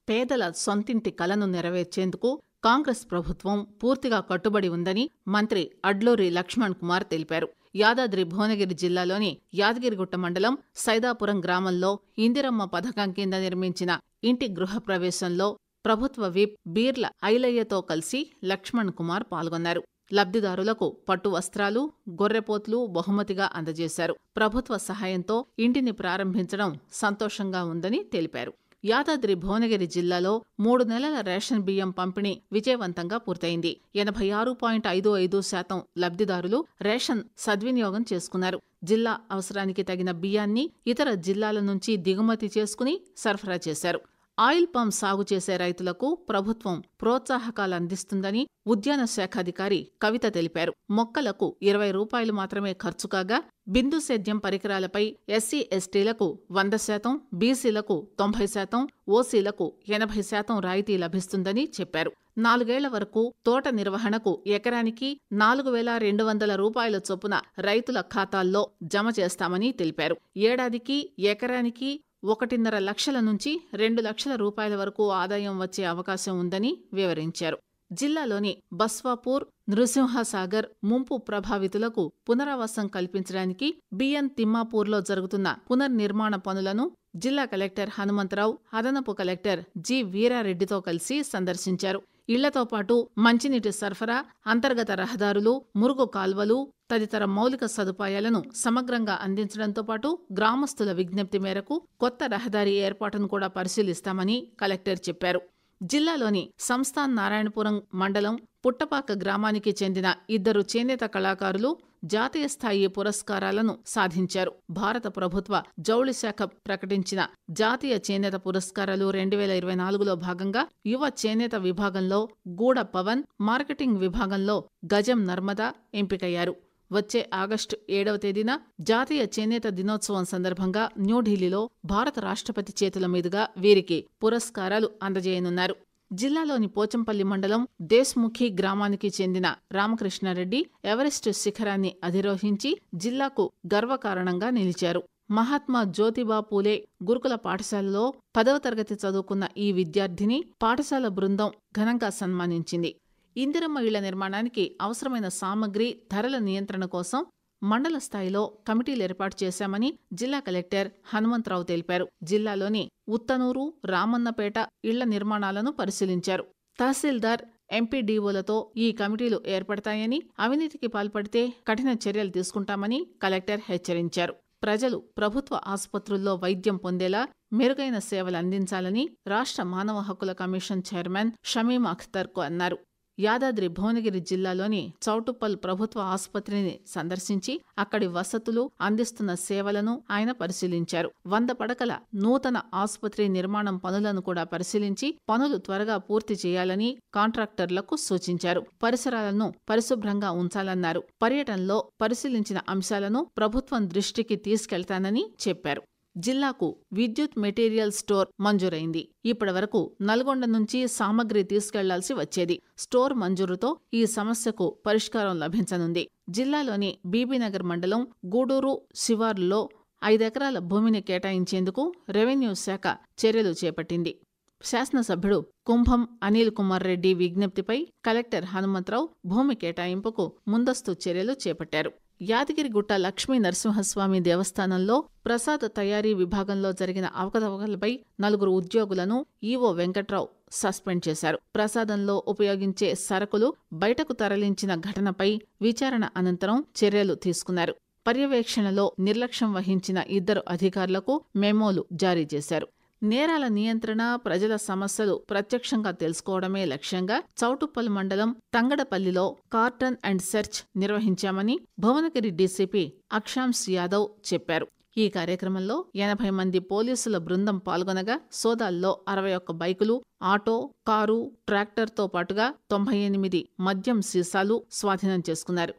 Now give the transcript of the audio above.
పేదల సొంతింటి కలను నెరవేర్చేందుకు కాంగ్రెస్ ప్రభుత్వం పూర్తిగా కట్టుబడి ఉందని మంత్రి అడ్లూరి లక్ష్మణ్ కుమార్ తెలిపారు. యాదాద్రి భువనగిరి జిల్లాలోని యాదగిరిగుట్ట మండలం సైదాపురం గ్రామంలో ఇందిరమ్మ పథకం కింద నిర్మించిన ఇంటి గృహప్రవేశంలో ప్రభుత్వ విప్ బీర్ల ఐలయ్యతో కలిసి లక్ష్మణ్ కుమార్ పాల్గొన్నారు. లబ్ధిదారులకు పట్టు వస్త్రాలు, గొర్రెపోత్లు బహుమతిగా అందజేశారు. ప్రభుత్వ సహాయంతో ఇంటిని ప్రారంభించడం సంతోషంగా ఉందని తెలిపారు. యాదాద్రి భువనగిరి జిల్లాలో 3 నెలల రేషన్ బియ్యం పంపిణీ విజయవంతంగా పూర్తయింది. 86.55% లబ్ధిదారులు రేషన్ సద్వినియోగం చేసుకున్నారు. జిల్లా అవసరానికి తగిన బియ్యాన్ని ఇతర జిల్లాల నుంచి దిగుమతి చేసుకుని సరఫరా చేశారు. ఆయిల్ పామ్ సాగు చేసే రైతులకు ప్రభుత్వం ప్రోత్సాహకాలు అందిస్తుందని ఉద్యాన శాఖాధికారి కవిత తెలిపారు. మొక్కలకు 20 రూపాయలు మాత్రమే ఖర్చు కాగా బిందు సేద్యం పరికరాలపై ఎస్సీ ఎస్టీలకు 100%, బీసీలకు 90%, ఓసీలకు 80% రాయితీ లభిస్తుందని చెప్పారు. 4 ఏళ్ల వరకు తోట నిర్వహణకు ఎకరానికి 4,200 రూపాయల చొప్పున రైతుల ఖాతాల్లో జమ చేస్తామని తెలిపారు. ఏడాదికి ఎకరానికి 1.5 లక్షల నుంచి 2 లక్షల రూపాయల వరకు ఆదాయం వచ్చే అవకాశం ఉందని వివరించారు. జిల్లాలోని బస్వాపూర్, నృసింహసాగర్ ముంపు ప్రభావితులకు పునరావాసం కల్పించడానికి బిఎన్ తిమ్మాపూర్లో జరుగుతున్న పునర్నిర్మాణ పనులను జిల్లా కలెక్టర్ హనుమంతరావు, అదనపు కలెక్టర్ జి వీరారెడ్డితో కలిసి సందర్శించారు. ఇళ్లతో పాటు మంచినీటి సరఫరా, అంతర్గత రహదారులు, మురుగు కాల్వలు తదితర మౌలిక సదుపాయాలను సమగ్రంగా అందించడంతో పాటు గ్రామస్తుల విజ్ఞప్తి మేరకు కొత్త రహదారి ఏర్పాటును కూడా పరిశీలిస్తామని కలెక్టర్ చెప్పారు. జిల్లాలోని సంస్థాన్ నారాయణపురం మండలం పుట్టపాక గ్రామానికి చెందిన 2 చేనేత కళాకారులు జాతీయ స్థాయి పురస్కారాలను సాధించారు. భారత ప్రభుత్వ జౌళి శాఖ ప్రకటించిన జాతీయ చేనేత పురస్కారాలు 2024లో భాగంగా యువ చేనేత విభాగంలో గూడ పవన్, మార్కెటింగ్ విభాగంలో గజం నర్మద ఎంపికయ్యారు. వచ్చే ఆగస్టు 7వ తేదీన జాతీయ చేనేత దినోత్సవం సందర్భంగా న్యూఢిల్లీలో భారత రాష్ట్రపతి చేతుల మీదుగా వీరికి పురస్కారాలు అందజేయనున్నారు. జిల్లాలోని పోచంపల్లి మండలం దేశ్ముఖి గ్రామానికి చెందిన రామకృష్ణారెడ్డి ఎవరెస్టు శిఖరాన్ని అధిరోహించి జిల్లాకు గర్వకారణంగా నిలిచారు. మహాత్మా జ్యోతిబా పూలే గురుకుల పాఠశాలలో 10వ తరగతి చదువుకున్న ఈ విద్యార్థిని పాఠశాల బృందం ఘనంగా సన్మానించింది. ఇందిరమ్మ ఇళ్ల నిర్మాణానికి అవసరమైన సామగ్రి, ధరల నియంత్రణ కోసం మండల స్థాయిలో కమిటీలు ఏర్పాటు చేశామని జిల్లా కలెక్టర్ హనుమంతరావు తెలిపారు. జిల్లాలోని ఉత్తనూరు, రామన్నపేట ఇళ్ల నిర్మాణాలను పరిశీలించారు. తహసీల్దార్, ఎంపీడీఓలతో ఈ కమిటీలు ఏర్పడతాయని, అవినీతికి పాల్పడితే కఠిన చర్యలు తీసుకుంటామని కలెక్టర్ హెచ్చరించారు. ప్రజలు ప్రభుత్వ ఆసుపత్రుల్లో వైద్యం పొందేలా మెరుగైన సేవలు అందించాలని రాష్ట్ర మానవ హక్కుల కమిషన్ చైర్మన్ షమీం అఖ్తర్కు అన్నారు. యాదాద్రి భువనగిరి జిల్లాలోని చౌటుప్పల్ ప్రభుత్వ ఆసుపత్రిని సందర్శించి అక్కడి వసతులు, అందిస్తున్న సేవలను ఆయన పరిశీలించారు. 100 పడకల నూతన ఆసుపత్రి నిర్మాణం పనులను కూడా పరిశీలించి పనులు త్వరగా పూర్తి చేయాలని కాంట్రాక్టర్లకు సూచించారు. పరిసరాలను పరిశుభ్రంగా ఉంచాలన్నారు. పర్యటనలో పరిశీలించిన అంశాలను ప్రభుత్వం దృష్టికి తీసుకెళ్తానని చెప్పారు. జిల్లాకు విద్యుత్ మెటీరియల్ స్టోర్ మంజూరైంది. ఇప్పటివరకు నల్గొండ నుంచి సామగ్రి తీసుకెళ్లాల్సి వచ్చేది. స్టోర్ మంజూరుతో ఈ సమస్యకు పరిష్కారం లభించనుంది. జిల్లాలోని బీబీనగర్ మండలం గూడూరు శివార్లలో 5 ఎకరాల భూమిని కేటాయించేందుకు రెవెన్యూ శాఖ చర్యలు చేపట్టింది. శాసనసభ్యుడు కుంభం అనిల్ కుమార్ రెడ్డి విజ్ఞప్తిపై కలెక్టర్ హనుమంతరావు భూమి కేటాయింపుకు ముందస్తు చర్యలు చేపట్టారు. యాదగిరిగుట్ట లక్ష్మీ నరసింహస్వామి దేవస్థానంలో ప్రసాద తయారీ విభాగంలో జరిగిన అవకతవకలపై 4 ఉద్యోగులను ఈవో వెంకట్రావు సస్పెండ్ చేశారు. ప్రసాదంలో ఉపయోగించే సరకులు బయటకు తరలించిన ఘటనపై విచారణ అనంతరం చర్యలు తీసుకున్నారు. పర్యవేక్షణలో నిర్లక్ష్యం వహించిన 2 అధికారులకు మెమోలు జారీ చేశారు. నేరాల నియంత్రణ, ప్రజల సమస్యలు ప్రత్యక్షంగా తెలుసుకోవడమే లక్ష్యంగా చౌటుప్పల్ మండలం తంగడపల్లిలో కార్టన్ అండ్ సెర్చ్ నిర్వహించామని భువనగిరి డీసీపీ అక్షాంశ్ యాదవ్ చెప్పారు. ఈ కార్యక్రమంలో 80 మంది పోలీసుల బృందం పాల్గొనగా సోదాల్లో 61 బైకులు, ఆటో, కారు, ట్రాక్టర్తో పాటుగా 98 మద్యం సీసాలు స్వాధీనం చేసుకున్నారు.